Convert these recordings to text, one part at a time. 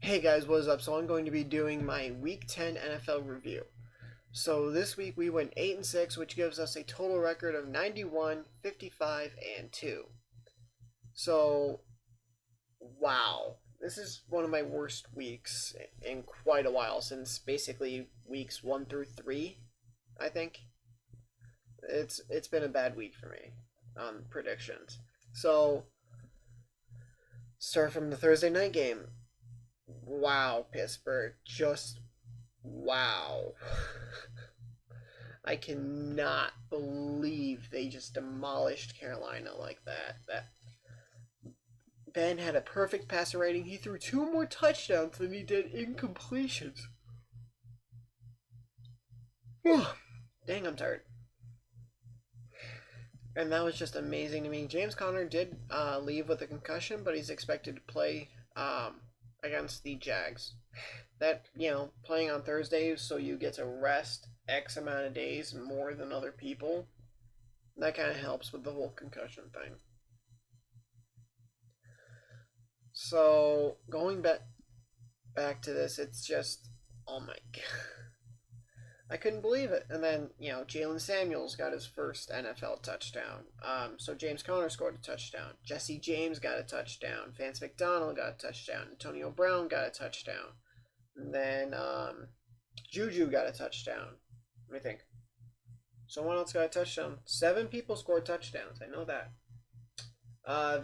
Hey guys, what is up? So I'm going to be doing my Week 10 NFL review. So this week we went 8-6, which gives us a total record of 91, 55, and 2. So, wow. This is one of my worst weeks in quite a while, since basically weeks 1 through 3, I think. It's been a bad week for me on predictions. So, start from the Thursday night game. Wow, Pittsburgh. Just wow. I cannot believe they just demolished Carolina like that. That Ben had a perfect passer rating. He threw two more touchdowns than he did incompletions. Dang, I'm tired. And that was just amazing to me. James Conner did leave with a concussion, but he's expected to play against the Jags. That, playing on Thursdays so you get to rest X amount of days more than other people, that kind of helps with the whole concussion thing. So, going back to this, it's just, oh my god. I couldn't believe it. And then, Jalen Samuels got his first NFL touchdown. So James Conner scored a touchdown. Jesse James got a touchdown. Vance McDonald got a touchdown. Antonio Brown got a touchdown. And then Juju got a touchdown. Let me think. Someone else got a touchdown. 7 people scored touchdowns. I know that.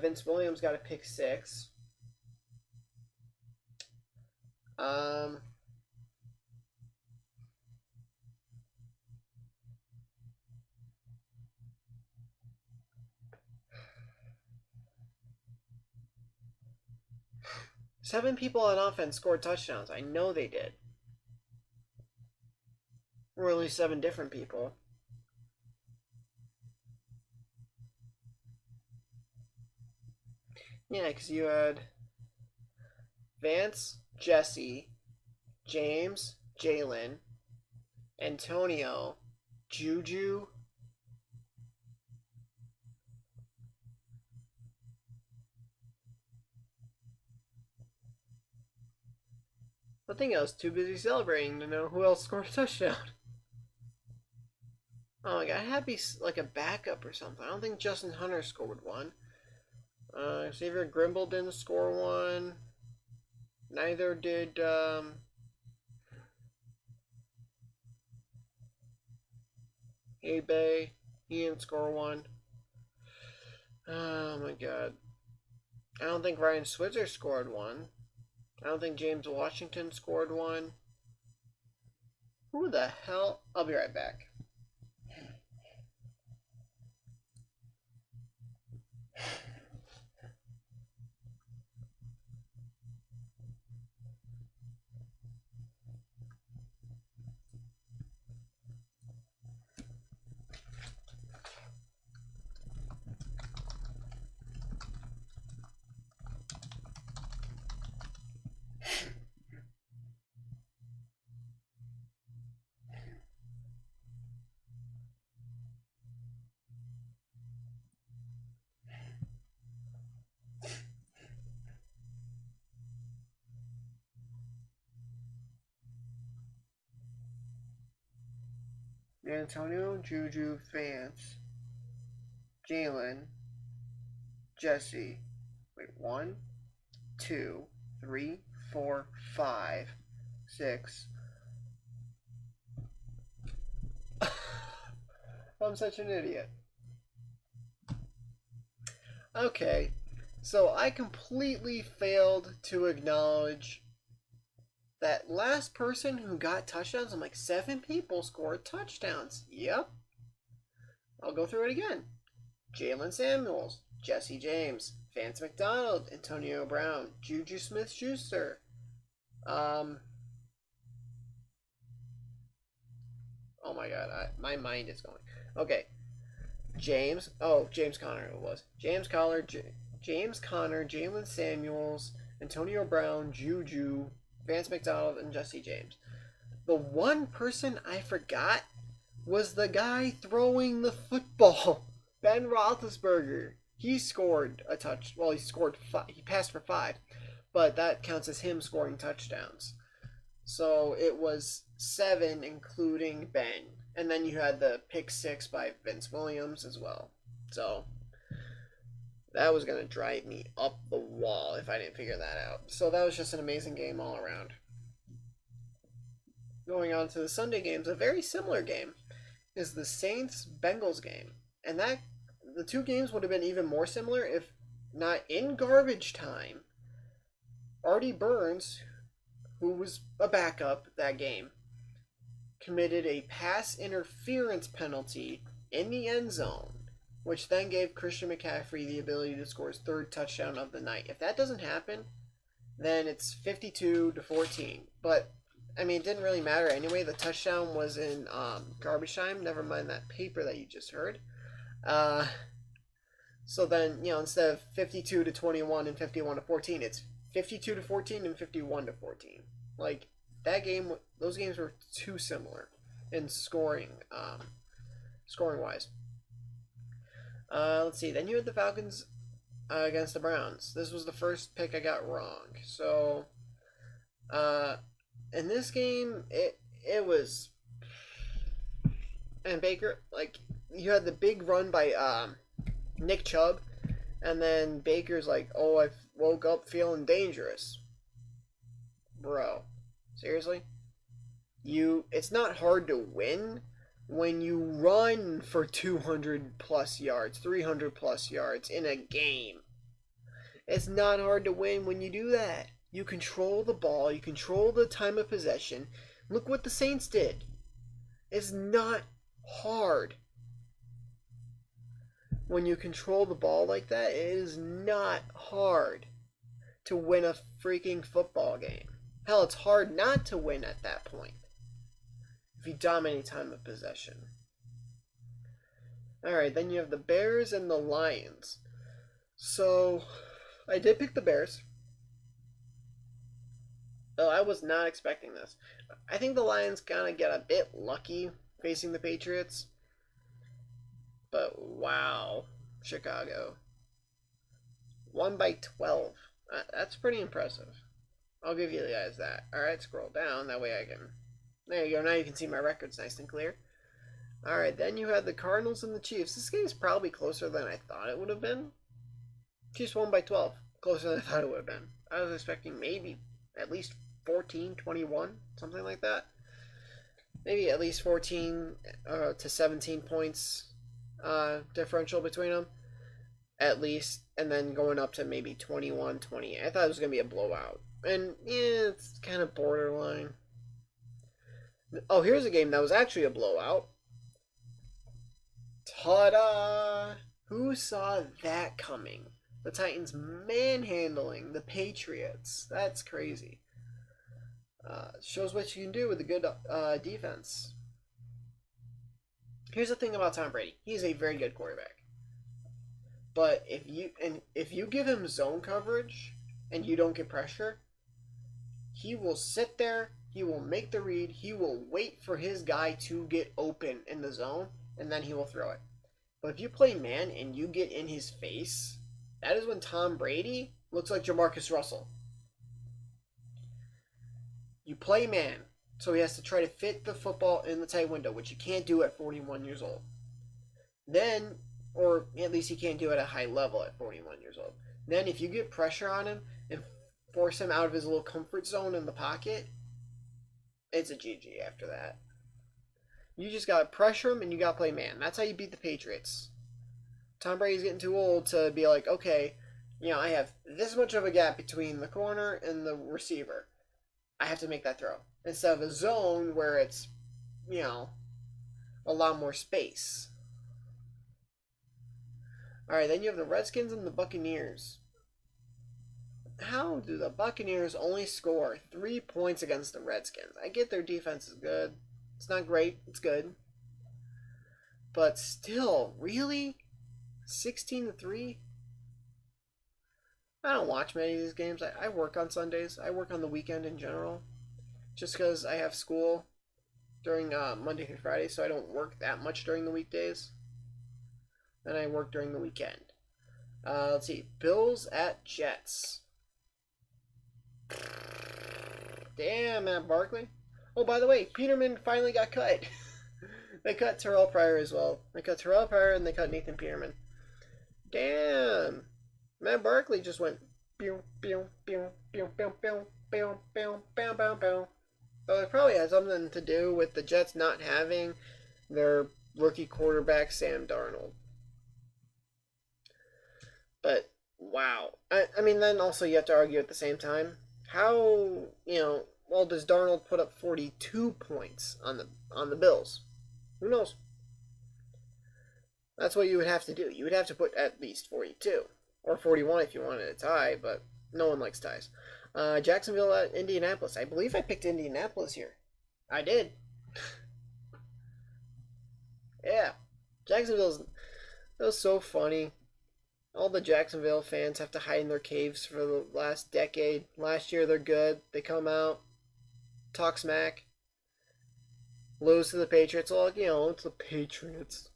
Vince Williams got a pick 6. 7 people on offense scored touchdowns. I know they did. Or at least 7 different people. Yeah, because you had Vance, Jesse, James, Jalen, Antonio, Juju. I think I was too busy celebrating to know who else scored a touchdown. Oh my god, I had to be like a backup or something. I don't think Justin Hunter scored one. Xavier Grimble didn't score one. Neither did Bay. He didn't score one. Oh my god. I don't think Ryan Switzer scored one. I don't think James Washington scored one. Who the hell? I'll be right back. Antonio, Juju, Vance, Jalen, Jesse. Wait, 1, 2, 3, 4, 5, 6. I'm such an idiot. Okay, so I completely failed to acknowledge that last person who got touchdowns. I'm like, 7 people scored touchdowns. Yep. I'll go through it again. Jalen Samuels, Jesse James, Vance McDonald, Antonio Brown, Juju Smith-Schuster. Oh my god, my mind is going. Okay. James Conner it was. James Conner, Jalen Samuels, Antonio Brown, Juju, Vance McDonald, and Jesse James. The one person I forgot was the guy throwing the football, Ben Roethlisberger. He scored a touch. Well, he scored 5. He passed for 5, but that counts as him scoring touchdowns. So it was 7, including Ben. And then you had the pick 6 by Vince Williams as well. So that was going to drive me up the wall if I didn't figure that out. So that was just an amazing game all around. Going on to the Sunday games, a very similar game is the Saints-Bengals game. And that the two games would have been even more similar if not in garbage time. Artie Burns, who was a backup that game, committed a pass interference penalty in the end zone, which then gave Christian McCaffrey the ability to score his 3rd touchdown of the night. If that doesn't happen, then it's 52-14. But I mean, it didn't really matter anyway. The touchdown was in garbage time. Never mind that paper that you just heard. So then, instead of 52-21 and 51-14, it's 52-14 and 51-14. Like, that game, those games were too similar in scoring wise. Let's see. Then you had the Falcons against the Browns. This was the first pick I got wrong. So, in this game, it was, and Baker, like, you had the big run by Nick Chubb, and then Baker's like, "Oh, I woke up feeling dangerous." Bro, seriously? It's not hard to win when you run for 200 plus yards, 300 plus yards in a game. It's not hard to win when you do that. You control the ball, you control the time of possession. Look what the Saints did. It's not hard. When you control the ball like that, it is not hard to win a freaking football game. Hell, it's hard not to win at that point if you dominate time of possession. Alright, then you have the Bears and the Lions. So, I did pick the Bears. Though I was not expecting this. I think the Lions kind of get a bit lucky facing the Patriots. But wow, Chicago. Won by 12. That's pretty impressive. I'll give you guys that. Alright, scroll down. That way I can... There you go. Now you can see my records nice and clear. Alright, then you had the Cardinals and the Chiefs. This game is probably closer than I thought it would have been. Chiefs won by 12. Closer than I thought it would have been. I was expecting maybe at least 14-21. Something like that. Maybe at least 14 to 17 points differential between them. At least. And then going up to maybe 21-28. I thought it was going to be a blowout. And, yeah, it's kind of borderline. Oh, here's a game that was actually a blowout. Ta-da! Who saw that coming? The Titans manhandling the Patriots. That's crazy. Shows what you can do with a good defense. Here's the thing about Tom Brady. He's a very good quarterback. But if you give him zone coverage and you don't get pressure, he will sit there, he will make the read, he will wait for his guy to get open in the zone, and then he will throw it. But if you play man and you get in his face, that is when Tom Brady looks like Jamarcus Russell. You play man, so he has to try to fit the football in the tight window, which he can't do at 41 years old. Then, or at least he can't do it at a high level at 41 years old. Then if you get pressure on him and force him out of his little comfort zone in the pocket, it's a GG after that. You just got to pressure him and you got to play man. That's how you beat the Patriots. Tom Brady's getting too old to be like, okay, I have this much of a gap between the corner and the receiver. I have to make that throw. Instead of a zone where it's, a lot more space. Alright, then you have the Redskins and the Buccaneers. How do the Buccaneers only score 3 points against the Redskins? I get their defense is good. It's not great. It's good. But still, really? 16-3? I don't watch many of these games. I work on Sundays. I work on the weekend in general. Just because I have school during Monday through Friday, so I don't work that much during the weekdays. And I work during the weekend. Let's see. Bills at Jets. Damn, Matt Barkley. Oh, by the way, Peterman finally got cut. They cut Terrell Pryor as well. They cut Terrell Pryor and they cut Nathan Peterman. Damn. Matt Barkley just went pew pew pew pew pew pew pew pew pew pew pew. So it probably has something to do with the Jets not having their rookie quarterback Sam Darnold. But wow. I mean, then also you have to argue at the same time, how, well, does Darnold put up 42 points on the Bills? Who knows? That's what you would have to do. You would have to put at least 42 or 41 if you wanted a tie, but no one likes ties. Jacksonville at Indianapolis. I believe I picked Indianapolis here. I did. Yeah. Jacksonville's... That was so funny. All the Jacksonville fans have to hide in their caves for the last decade. Last year they're good. They come out, talk smack, lose to the Patriots. Like, it's the Patriots.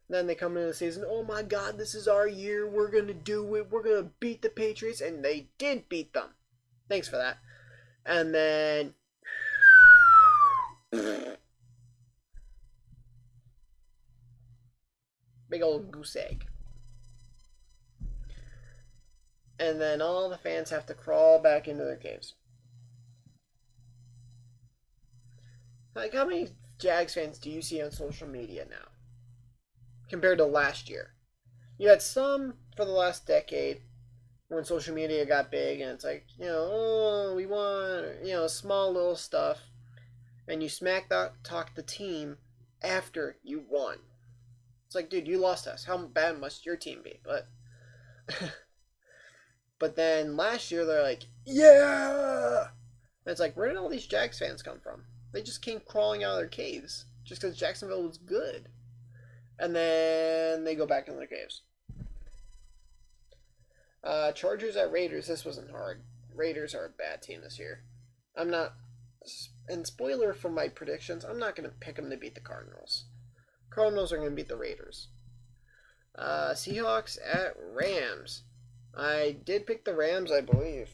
Then they come into the season, oh my God, this is our year. We're going to do it. We're going to beat the Patriots. And they did beat them. Thanks for that. And then... big old goose egg. And then all the fans have to crawl back into their caves. Like, how many Jags fans do you see on social media now? Compared to last year. You had some for the last decade when social media got big and it's like, we won, small little stuff. And you smack talk the team after you won. It's like, dude, you lost us. How bad must your team be? But then last year they're like, yeah! And it's like, where did all these Jags fans come from? They just came crawling out of their caves just because Jacksonville was good. And then they go back in their caves. Chargers at Raiders. This wasn't hard. Raiders are a bad team this year. I'm not... And spoiler for my predictions, I'm not going to pick them to beat the Cardinals. Cardinals are going to beat the Raiders. Seahawks at Rams. I did pick the Rams, I believe.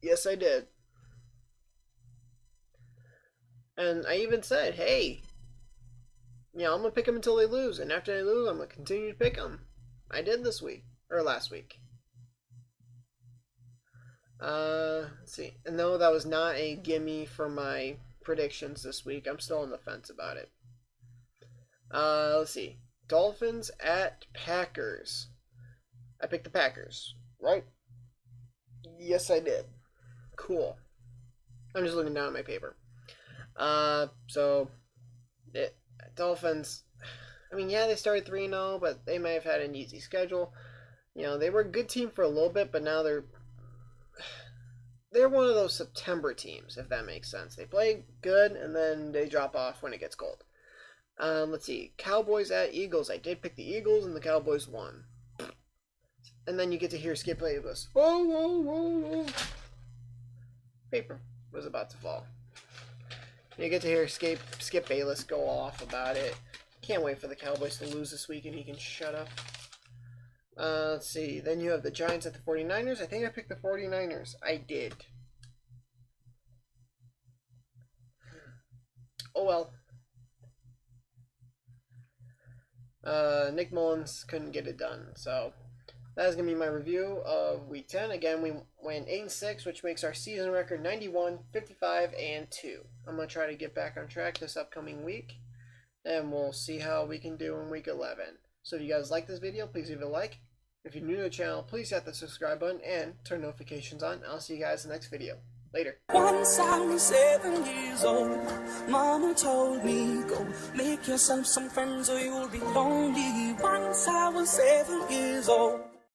Yes, I did. And I even said, hey, I'm going to pick them until they lose. And after they lose, I'm going to continue to pick them. I did this week. Or last week. Let's see. And no, that was not a gimme for my predictions this week. I'm still on the fence about it. Let's see. Dolphins at Packers. I picked the Packers, right? Yes, I did. Cool. I'm just looking down at my paper. Dolphins, I mean, yeah, they started 3-0, but they may have had an easy schedule. They were a good team for a little bit, but now they're one of those September teams, if that makes sense. They play good, and then they drop off when it gets cold. Let's see. Cowboys at Eagles. I did pick the Eagles, and the Cowboys won. And then you get to hear Skip Bayless. Whoa, whoa, whoa, whoa. Paper was about to fall. You get to hear Skip Bayless go off about it. Can't wait for the Cowboys to lose this week and he can shut up. Let's see. Then you have the Giants at the 49ers. I think I picked the 49ers. I did. Oh well. Nick Mullins couldn't get it done, so that is going to be my review of Week 10. Again, we went 8-6, which makes our season record 91, 55, and 2. I'm going to try to get back on track this upcoming week, and we'll see how we can do in Week 11. So if you guys like this video, please leave a like. If you're new to the channel, please hit the subscribe button and turn notifications on. I'll see you guys in the next video. Later. Once I was 7 years old, Mama told me, go make yourself some friends or you'll be lonely. Once I was 7 years old.